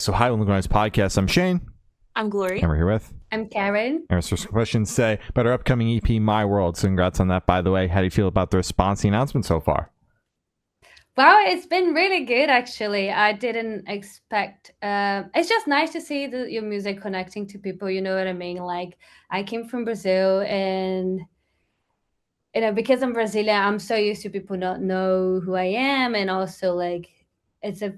So hi, on the Grind podcast. I'm Shane. I'm Glory. And we're here with... I'm Karen. Our first questions today about our upcoming EP, My World. So congrats on that, by the way. How do you feel about the response, the announcement so far? Well, it's been really good, actually. I didn't expect... it's just nice to see your music connecting to people, you know what I mean? Like, I came from Brazil, and, you know, because I'm Brazilian, I'm so used to people not know who I am, and also, like, it's a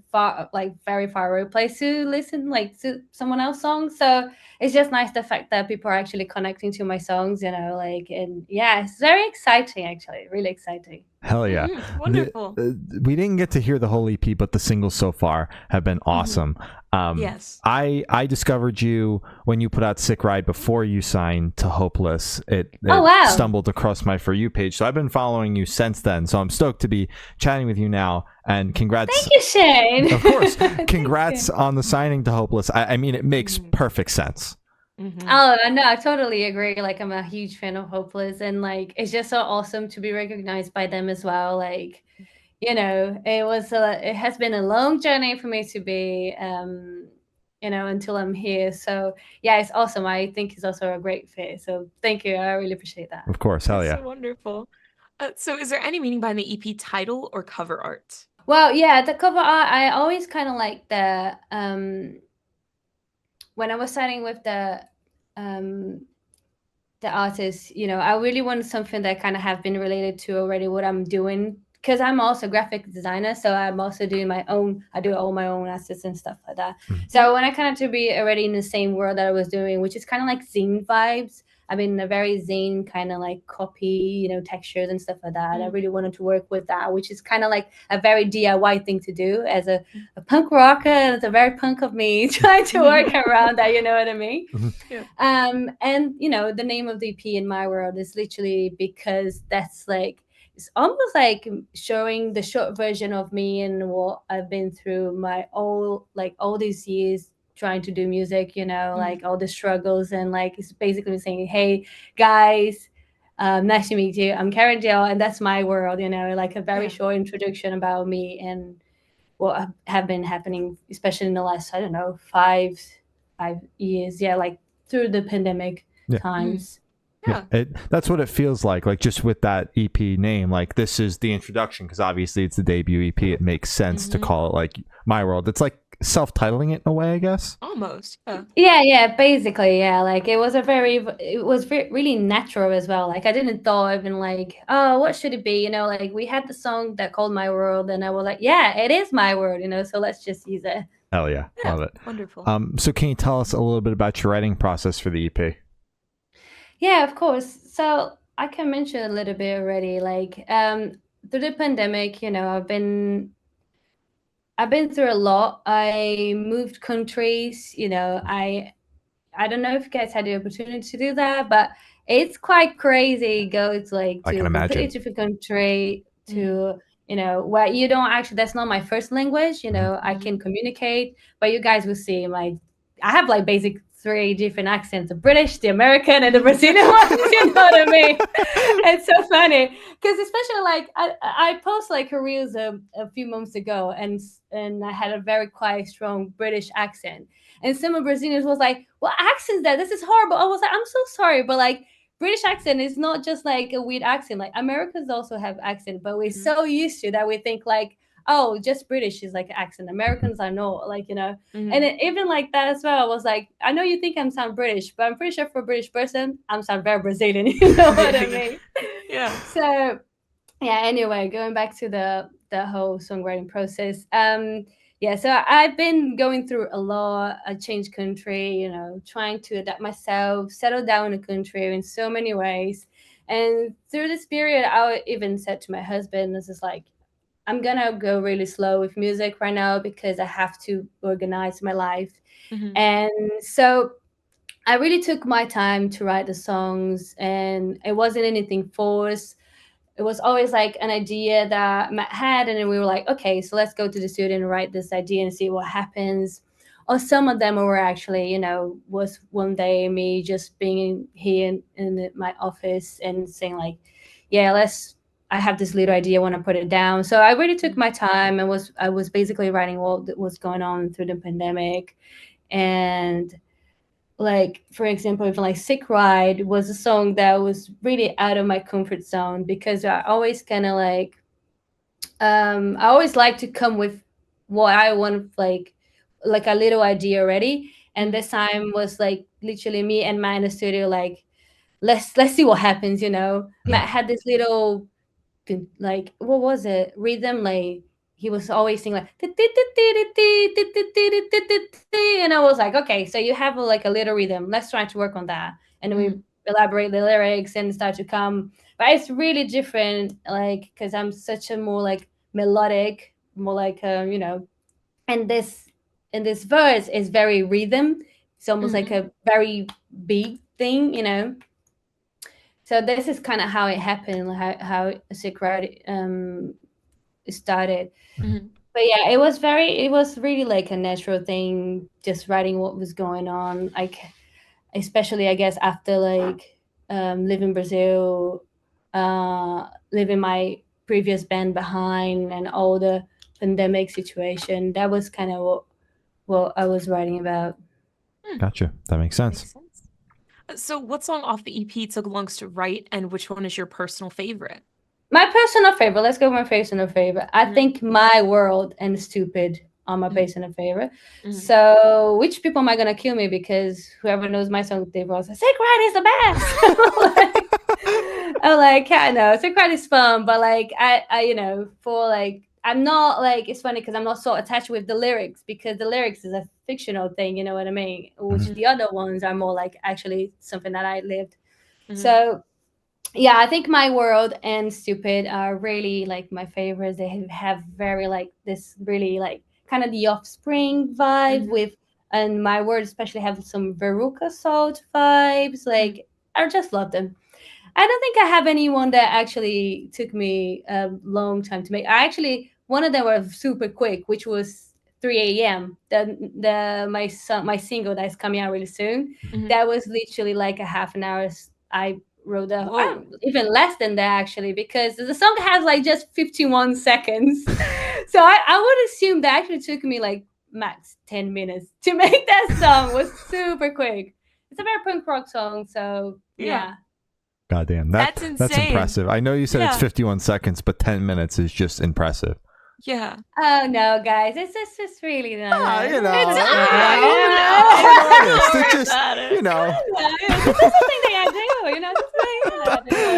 very far away place to listen, like, to someone else's songs. So it's just nice the fact that people are actually connecting to my songs, you know, like, and yeah, it's very exciting, actually, really exciting. Hell yeah. Wonderful. We didn't get to hear the whole EP, but the singles so far have been awesome. Yes. I discovered you when you put out Sick Ride before you signed to Hopeless. It wow. Stumbled across my For You page. So I've been following you since then. So I'm stoked to be chatting with you now. And congrats. Thank you, Shane. Of course. Congrats on the signing to Hopeless. I mean, it makes perfect sense. Oh, no, I totally agree. Like, I'm a huge fan of Hopeless, and like, it's just so awesome to be recognized by them as well. Like, you know, it has been a long journey for me to be, you know, until I'm here. So yeah, it's awesome. I think it's also a great fit. So thank you. I really appreciate that. Of course. Hell yeah. So wonderful. So is there any meaning behind the EP title or cover art? Well, yeah, the cover art, I always kind of like the, when I was starting with the artist, you know, I really wanted something that kind of have been related to already what I'm doing, because I'm also a graphic designer, so I'm also doing I do all my own assets and stuff like that. So when I kind of to be already in the same world that I was doing, which is kind of like zine vibes, I've been in a very zine kind of like copy, you know, textures and stuff like that. I really wanted to work with that, which is kind of like a very DIY thing to do as a punk rocker. It's a very punk of me trying to work around that, you know what I mean? Yeah. And, you know, the name of the EP, In My World, is literally because that's like, it's almost like showing the short version of me and what I've been through all these years trying to do music, you know, like all the struggles, and like it's basically saying, hey guys, nice to meet you, I'm Karen Dió, and that's my world, you know, like a very short introduction about me and what have been happening, especially in the last, I don't know, five years, like through the pandemic times. Yeah, that's what it feels like just with that EP name. Like, this is the introduction, because obviously it's the debut EP. It makes sense to call it like My World. It's like self-titling it in a way, I guess. Almost. Yeah, basically, yeah. Like, it was really natural as well. Like, I didn't thought even like, oh, what should it be? You know, like, we had the song that called My World, and I was like, yeah, it is my world, you know, so let's just use it. Hell yeah. Love it. Wonderful. So can you tell us a little bit about your writing process for the EP? Yeah, of course. So I can mention a little bit already. Like, through the pandemic, you know, I've been through a lot. I moved countries. You know, I don't know if you guys had the opportunity to do that, but it's quite crazy. Go to like to a completely different country to, you know, where you don't actually. That's not my first language. You know, I can communicate, but you guys will see like I have like basic 3 different accents: the British, the American, and the Brazilian one. You know what I mean? It's so funny because especially like I posted like a reels a few months ago, and I had a very quite strong British accent, and some of Brazilians was like, "What accent's that? This is horrible." I was like, "I'm so sorry," but like, British accent is not just like a weird accent. Like, Americans also have accent, but we're so used to that we think like, oh, just British is like accent. Americans are not, like, you know. And even like that as well, I was like, I know you think I'm sound British, but I'm pretty sure for a British person, I'm sound very Brazilian. You know what I mean? Yeah. So yeah, anyway, going back to the whole songwriting process. Yeah, so I've been going through a lot. I changed country, you know, trying to adapt myself, settle down in the country in so many ways. And through this period, I even said to my husband, this is like, I'm gonna go really slow with music right now because I have to organize my life. And so I really took my time to write the songs, and it wasn't anything forced. It was always like an idea that Matt had, and then we were like, okay, so let's go to the studio and write this idea and see what happens. Or some of them were actually, you know, was one day me just being here in my office and saying like, yeah, I have this little idea, I want to put it down. So I really took my time and I was basically writing what was going on through the pandemic. And like, for example, even like Sick Ride was a song that was really out of my comfort zone, because I always kind of like, I always like to come with what I want, like a little idea already. And this time was like literally me and Matt in the studio, like, let's see what happens, you know. Matt had this little, like, what was it, rhythm, like he was always singing like, and I was like, okay, so you have like a little rhythm, let's try to work on that. And we elaborate the lyrics and start to come, but it's really different, like, because I'm such a more like melodic, more like you know. And this verse is very rhythm, it's almost like a very big thing, you know. So this is kind of how it happened, like how Secret started. But yeah, it was really like a natural thing, just writing what was going on, like, especially I guess after like leaving Brazil, leaving my previous band behind, and all the pandemic situation. That was kind of what I was writing about. Gotcha. That makes sense. So what song off the EP took longest to write, and which one is your personal favorite? My personal favorite, let's go with my personal favorite. I think My World and Stupid are my personal favorite. So which people am I gonna kill me? Because whoever knows my song, they will say Secret is the best. I'm like, I know Secret is fun, but like I you know, for like, I'm not like, it's funny because I'm not so attached with the lyrics, because the lyrics is a fictional thing, you know what I mean? Which the other ones are more like actually something that I lived. So yeah, I think My World and Stupid are really like my favorites. They have very like this really like kind of the Offspring vibe with, and My World especially have some Veruca Salt vibes. Like, I just love them. I don't think I have anyone that actually took me a long time to make. I actually, one of them was super quick, which was 3 a.m. My single that's coming out really soon. That was literally like a half an hour. I wrote even less than that actually, because the song has like just 51 seconds. So I would assume that actually took me like max 10 minutes to make that song. It was super quick. It's a very punk rock song, so yeah. Goddamn, that's insane. That's impressive. I know you said it's 51 seconds, but 10 minutes is just impressive. Yeah. Oh no, guys, it's just really not. You know, it's just, you know. It's just something that I do, you know.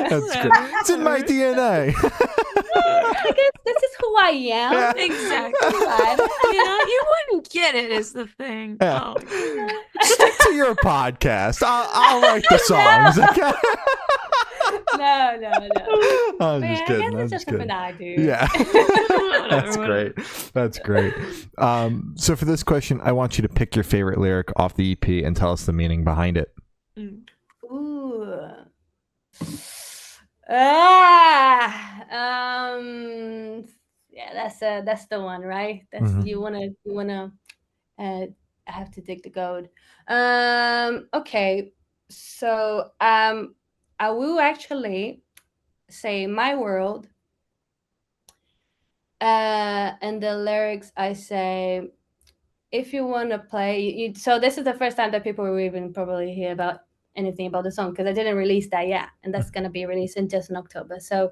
That's good. It's in my DNA. I guess this is who I am. Yeah. Exactly. You know, you wouldn't get it is the thing. Yeah. Stick to your podcast. I'll write the songs. Okay? No. I was just kidding. It's just something I do. Yeah. That's great. So for this question, I want you to pick your favorite lyric off the EP and tell us the meaning behind it. Ooh. Yeah, that's the one, right? That's you wanna I have to dig the gold. Okay. So I will actually say My World. And the lyrics I say, if you want to play, so this is the first time that people will even probably hear about anything about the song, because I didn't release that yet, and that's gonna be released in just in October. So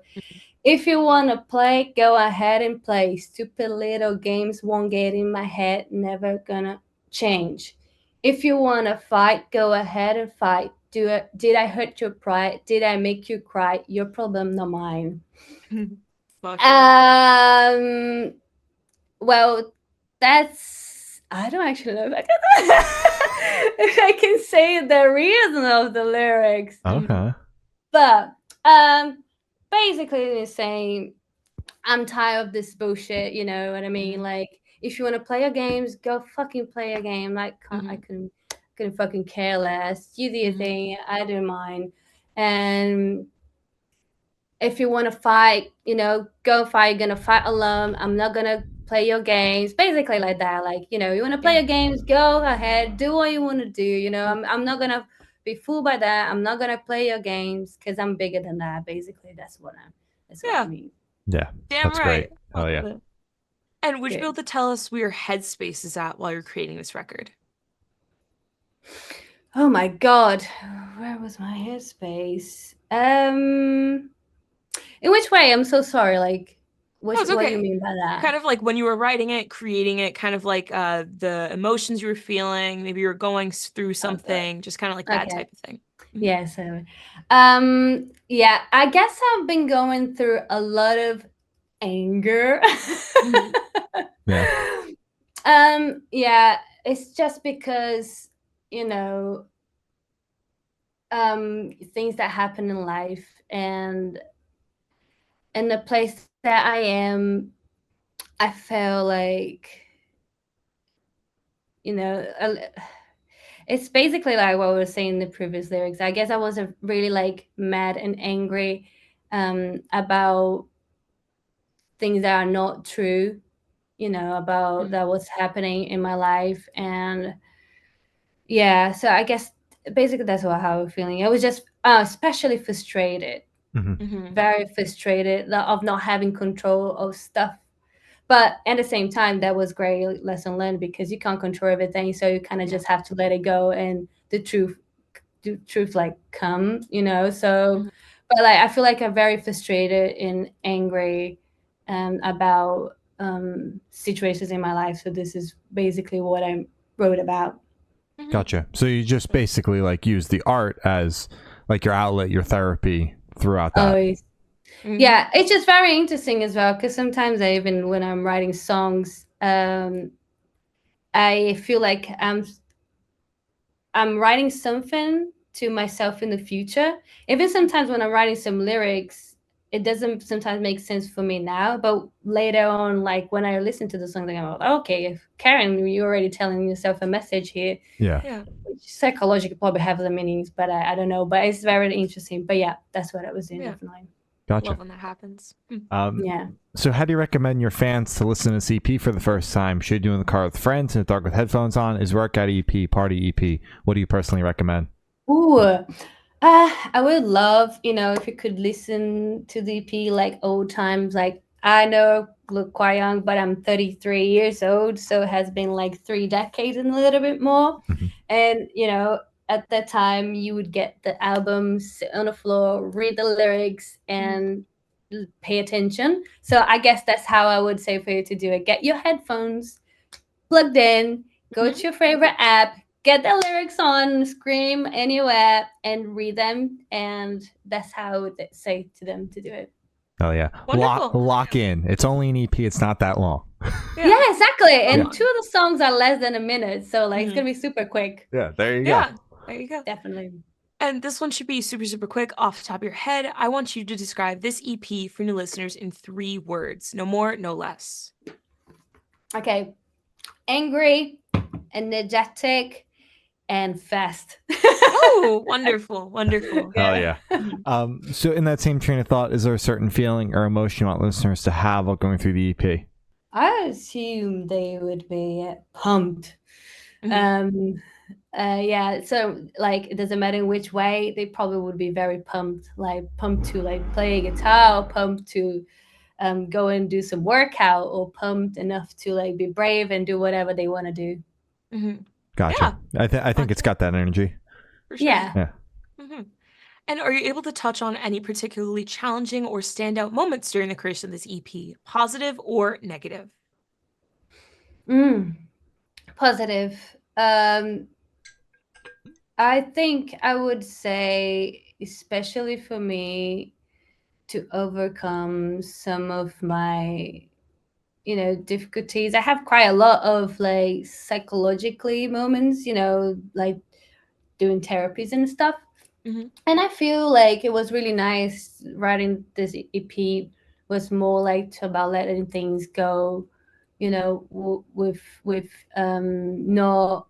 if you want to play, go ahead and play. Stupid little games won't get in my head, never gonna change. If you want to fight, go ahead and fight. Did I hurt your pride? Did I make you cry? Your problem, not mine. Well, that's, I don't actually know if I can say the reason of the lyrics. Okay. But basically it's saying I'm tired of this bullshit, you know what I mean? Like, if you want to play your games, go fucking play a game. Like, I couldn't fucking care less. You do your thing, I do mine. And if you want to fight, you know, go fight. You're gonna fight alone. I'm not gonna play your games. Basically like that. Like, you know, you want to play your games, go ahead, do what you want to do. You know, I'm not gonna be fooled by that. I'm not gonna play your games because I'm bigger than that. Basically, that's That's what I Yeah. mean. Yeah, Damn that's right. great. Oh yeah. Love it. And would you be Good. able to tell us where your headspace is at while you're creating this record? Oh my God, where was my headspace? In which way? I'm so sorry. Like, Oh, it's what do you okay. mean by that? Kind of like when you were writing it, creating it, kind of like the emotions you were feeling. Maybe you were going through something, just kind of like that Okay. type of thing. Mhm. Yeah. So, yeah. I guess I've been going through a lot of anger. Mhm. Yeah. Yeah. It's just because you know things that happen in life and in the place that I am, I feel like you know it's basically like what we were saying in the previous lyrics. I guess I wasn't really like mad and angry about things that are not true, about Mhm. that what's happening in my life. And yeah, so I guess basically that's what I was feeling. I was just especially frustrated, Hmm. Mhm. very frustrated of not having control of stuff. But at the same time, that was great lesson learned because you can't control everything. So you kind of Yeah. just have to let it go and the truth like come, So, Mhm. but like I feel like I'm very frustrated and angry about situations in my life. So this is basically what I wrote about. Mhm. Gotcha. So you just basically like use the art as like your outlet, your therapy throughout that. Always. Mhm. Yeah, it's just very interesting as well because sometimes I even when I'm writing songs, I feel like I'm writing something to myself in the future. Even sometimes when I'm writing some lyrics, it doesn't sometimes make sense for me now. But later on, like when I listen to the song, I'm like, okay, if Karen, you're already telling yourself a message here. Yeah. Yeah. Which psychologically probably have the meanings, but I don't know. But it's very interesting. But yeah, that's what I was doing, Yeah. definitely. Gotcha. Love when that happens. Yeah. So how do you recommend your fans to listen to this EP for the first time? Should you do it in the car with friends, in the dark with headphones on? Is workout EP, party EP? What do you personally recommend? Ooh, I would love, if you could listen to the EP like old times. Like I know I look quite young, but I'm 33 years old, so it has been like 3 decades and a little bit more. Mhm. And at that time, you would get the album, sit on the floor, read the lyrics, and pay attention. So I guess that's how I would say for you to do it. Get your headphones plugged in, go Mhm. to your favorite app, get the lyrics on, scream anywhere, and read them. And that's how I would say to them to do it. Oh yeah. Wonderful. Lock in. It's only an EP. It's not that long. Yeah, exactly. And on. two of the songs are less than a minute. So like it's Mhm. gonna be super quick. Yeah, there you Yeah. There you go. Definitely. And this one should be super, super quick off the top of your head. I want you to describe this EP for new listeners in 3 words. No more, no less. Okay. Angry, energetic, and fast. Oh, wonderful. Wonderful. Hell yeah. So in that same train of thought, is there a certain feeling or emotion you want listeners to have while going through the EP? I assume they would be pumped. Mhm. Yeah, so like it doesn't matter in which way, they probably would be very pumped, like pumped to like play guitar, or pumped to go and do some workout, or pumped enough to like be brave and do whatever they want to do. Mhm. Gotcha. Yeah, I think it's got that energy. for sure. Yeah. Yeah. Mhm. And are you able to touch on any particularly challenging or standout moments during the creation of this EP, positive or negative? Positive. I think I would say, especially for me, to overcome some of my difficulties. I have quite a lot of like psychologically moments, like doing therapies and stuff. Mhm. And I feel like it was really nice writing this EP was more like about letting things go, with not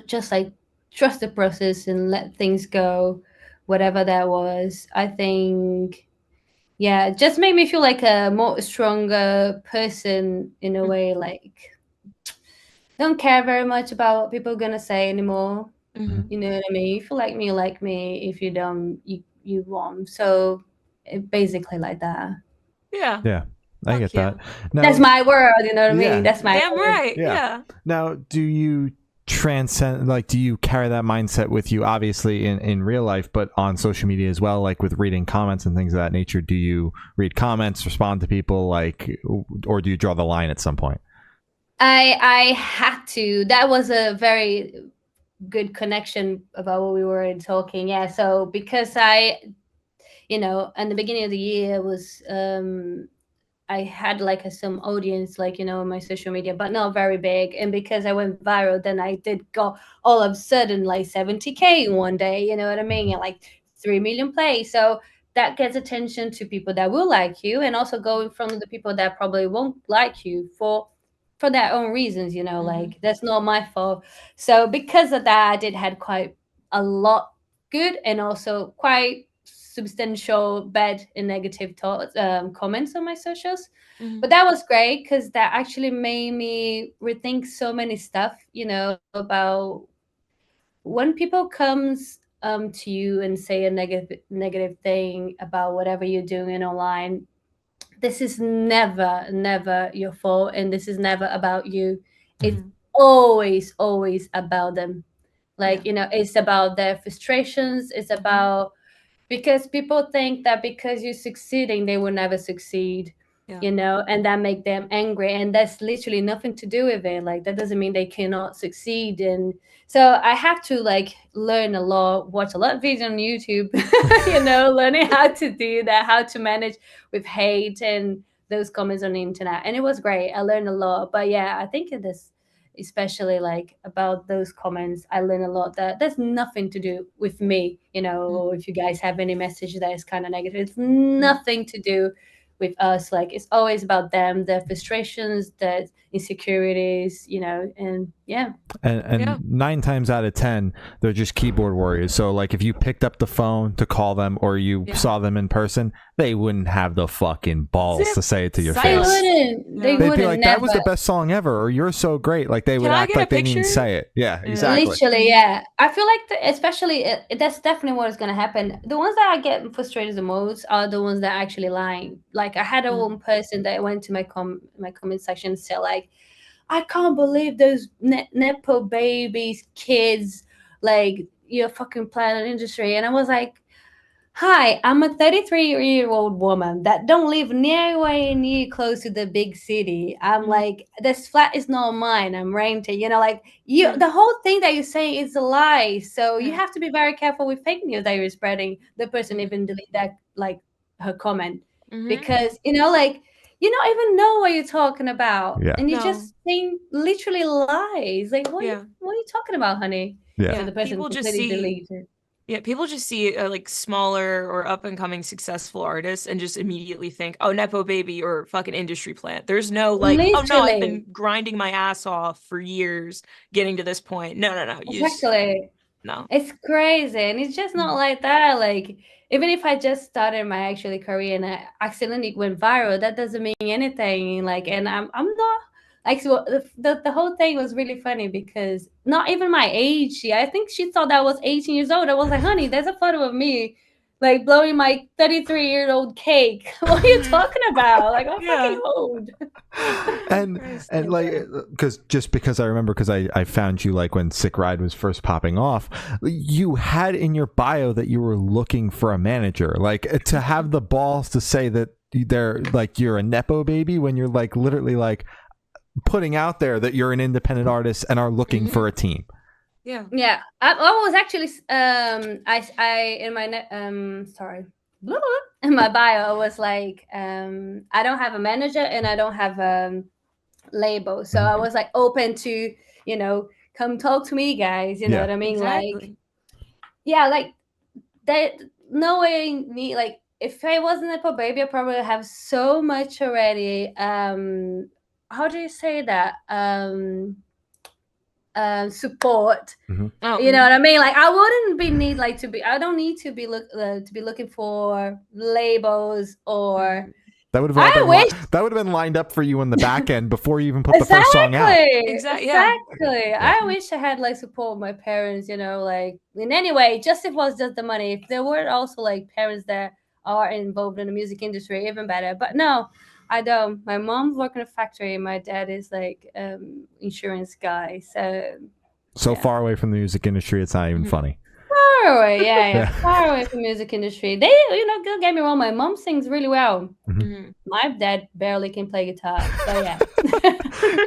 just like trust the process and let things go, whatever that was. I think yeah, it just made me feel like a more stronger person in a Mhm. way, like don't care very much about what people are gonna say anymore. Mhm. You know what I mean? If you like me, you like me. If you don't, you won't. So basically like that. Yeah. Yeah, I get yeah. that. Now, That's my world, you know what I Yeah. mean? That's my Damn world. right. Yeah. Yeah. Now, do you transcend, like, do you carry that mindset with you, obviously in real life, but on social media as well, like with reading comments and things of that nature? Do you read comments, respond to people, like, or do you draw the line at some point? I had to. That was a very good connection about what we were talking. Yeah. So because in the beginning of the year was I had like some audience, like, in my social media, but not very big. And because I went viral, then I did go all of a sudden like 70K in one day, you know what I mean? And like 3 million plays. So that gets attention to people that will like you, and also go in front of the people that probably won't like you for their own reasons, like that's not my fault. So because of that, I did had quite a lot good and also quite substantial bad and negative thoughts, comments on my socials. But that was great because that actually made me rethink so many stuff, about when people comes to you and say a negative thing about whatever you're doing online. This is never your fault, and this is never about you. It's always about them. Like, it's about their frustrations. It's about, because people think that because you're succeeding they will never succeed, and that make them angry, and that's literally nothing to do with it. Like, that doesn't mean they cannot succeed. And so I have to like learn a lot, watch a lot of videos on YouTube, learning how to do that, how to manage with hate and those comments on the internet. And it was great, I learned a lot. But yeah, I think it is, especially like about those comments, I learned a lot that there's nothing to do with me. If you guys have any message that is kind of negative, it's nothing to do with us. Like, it's always about them, their frustrations, their insecurities, and yeah. And 9 times out of 10, they're just keyboard warriors. So like if you picked up the phone to call them, or you saw them in person, they wouldn't have the fucking balls to say it to your They face. wouldn't. They They'd wouldn't. be like, never. "That was the best song ever," or "You're so great." Like, they would I act get a like they didn't even picture? say it. Yeah, exactly. Literally, yeah. I feel like, especially, that's definitely what is going to happen. The ones that I get frustrated the most are the ones that are actually lying. Like, I had a one person that went to my comment section and said, like, I can't believe those nepo babies, kids, like, you're fucking playing industry. And I was like, hi, I'm a 33-year-old woman that don't live near close to the big city. I'm like, this flat is not mine. I'm renting. Like, the whole thing that you're saying is a lie. So you have to be very careful with fake news that you're spreading. The person even delete that, like, her comment, because like, you don't even know what you're talking about, and you're just saying literally lies. Like, what are you talking about, honey? Yeah. So the person People just completely see deleted. Yeah, people just see like smaller or up and coming successful artists and just immediately think, oh, nepo baby or fucking industry plant. There's no like, oh no, I've been grinding my ass off for years getting to this point. No. Exactly. No. It's crazy, and it's just not like that. Like, even if I just started my actually career and I accidentally went viral, that doesn't mean anything. Like, and I'm not like, so the whole thing was really funny because not even my age. I think she thought that I was 18 years old. I was like, honey, there's a photo of me like blowing my 33-year-old cake. What are you talking about? Like, I'm fucking old. and like, because I remember, because I found you like when Sick Ride was first popping off, you had in your bio that you were looking for a manager. Like, to have the balls to say that they're like, you're a nepo baby, when you're like literally like putting out there that you're an independent artist and are looking for a team. Yeah. I was actually I in my sorry, in my bio I was like, I don't have a manager and I don't have a label, so I was like open to, come talk to me, guys. You know what I mean? Exactly. Like, like that. No way me, like, if I wasn't a pop baby, I probably have so much already. How do you say that? Support. You know what I mean? Like, I wouldn't be need like to be. I don't need to be looking for labels or. That would have been lined up for you in the back end before you even put the first song out. Exactly. I wish I had like support my parents. Like, in any way, just if it was just the money. If there were also like parents that are involved in the music industry, even better. But no, I don't. My mom's working in a factory. My dad is like insurance guy. So far away from the music industry, it's not even funny. Far away, yeah, far away from the music industry. They, don't get me wrong, my mom sings really well. My dad barely can play guitar, but yeah.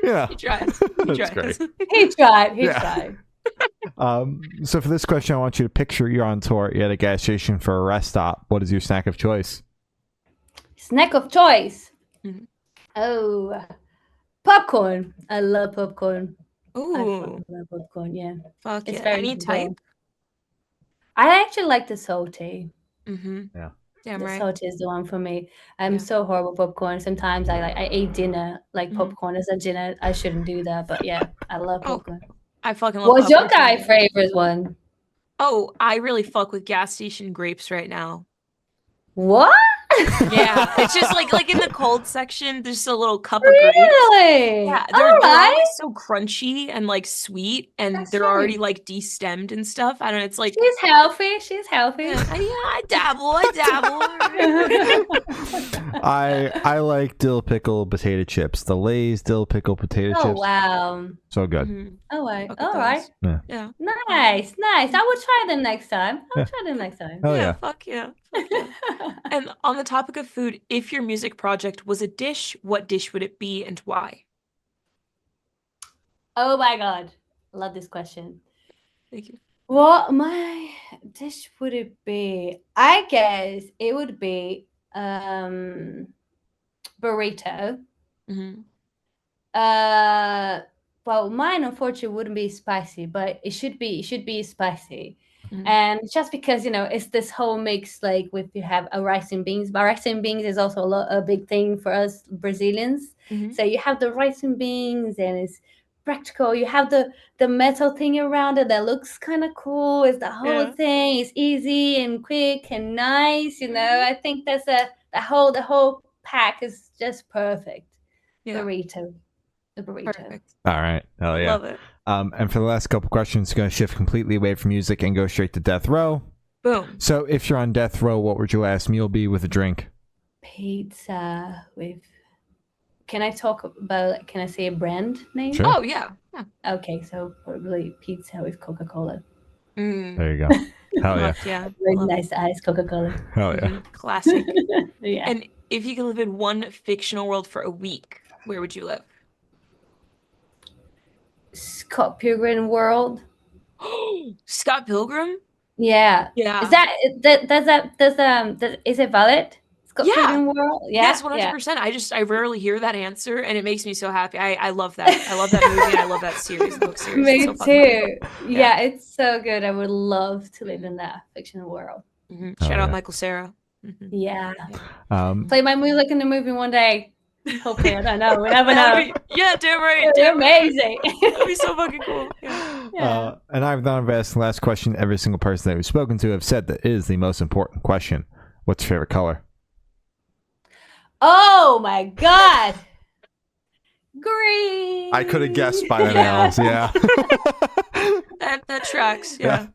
Yeah. He tries. That's great. He tried. So for this question, I want you to picture you're on tour, you're at a gas station for a rest stop. What is your snack of choice? Snack of choice? Oh, popcorn. I love popcorn. Ooh. I love popcorn, yeah. Fuck it's yeah. Any type? I actually like the salty. Yeah. Damn the right. salty is the one for me. I'm so horrible popcorn. Sometimes I eat dinner like popcorn as a dinner. I shouldn't do that, but yeah, I love popcorn. I fucking love What's popcorn. your guy favorite one? Oh, I really fuck with gas station grapes right now. What? Yeah, it's just like in the cold section, there's a little cup of Really? grapes. Yeah, they're right. always so crunchy and like sweet, and they're already like destemmed and stuff. I don't know. It's like she's healthy. She's healthy. Yeah, I dabble. I like dill pickle potato chips. The Lay's dill pickle potato chips. Oh wow. So good. All right. Yeah. Nice. I will try them next time. Oh yeah. Fuck yeah. And on the topic of food, if your music project was a dish, what dish would it be and why? Oh my god. Love this question. Thank you. What my dish would it be? I guess it would be burrito. Well, mine unfortunately wouldn't be spicy, but it should be spicy. And just because it's this whole mix, like with you have a rice and beans, but rice and beans is also a big thing for us Brazilians. So you have the rice and beans, and it's practical. You have the metal thing around it that looks kind of cool. It's the whole thing. It's easy and quick and nice. I think that's the whole pack is just perfect. Burrito. The burrito. Perfect. All right. Hell yeah. Love it. And for the last couple questions, going to shift completely away from music and go straight to death row. Boom. So if you're on death row, what would your last meal be with a drink? Pizza with... Can I say a brand name? Sure. Oh, yeah. Okay, so probably pizza with Coca-Cola. There you go. Hell yeah. Yeah. Really nice ice Coca-Cola. Hell yeah. Classic. Yeah. And if you could live in one fictional world for a week, where would you live? Scott Pilgrim world. Scott Pilgrim? Yeah. Yeah. Is it valid? Scott Pilgrim world? Yeah. Yes, 100%. I rarely hear that answer, and it makes me so happy. I love that. I love that movie, and I love that series, book series. Me so too. Yeah, it's so good. I would love to live in that fictional world. Shout out Michael Cera. Yeah. Play my music in the movie one day. Hopefully, I don't know. We never know. Yeah, damn right. Damn amazing. That'd be so fucking cool. Yeah. And I've asked the last question. Every single person that we've spoken to have said that is the most important question. What's your favorite color? Oh my god. Green. I could have guessed by the nails. Yeah. That tracks. Yeah.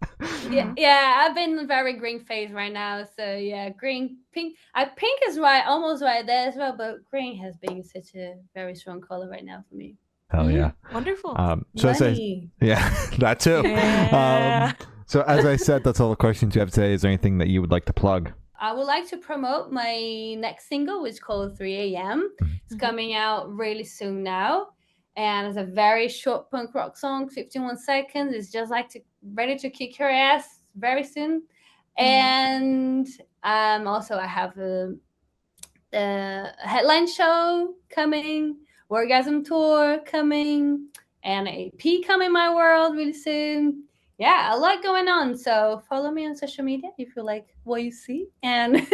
Yeah. I've been in a very green phase right now. So yeah, green, pink. Pink is almost right there as well. But green has been such a very strong color right now for me. Hell yeah. Wonderful. So that too. Yeah. So as I said, that's all the questions you have today. Is there anything that you would like to plug? I would like to promote my next single, which is called 3 a.m. It's coming out really soon now. And it's a very short punk rock song, 51 seconds. It's just ready to kick your ass very soon. And also I have the headline show coming, Orgasm Tour coming, and an EP coming my world really soon. Yeah, a lot going on. So follow me on social media if you like what you see. And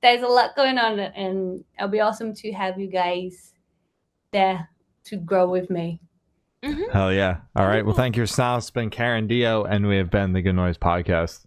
there's a lot going on. And it'll be awesome to have you guys there to grow with me. Hell yeah. All right. Well, thank you, Sal. It's been Karen Dió, and we have been the Good Noise Podcast.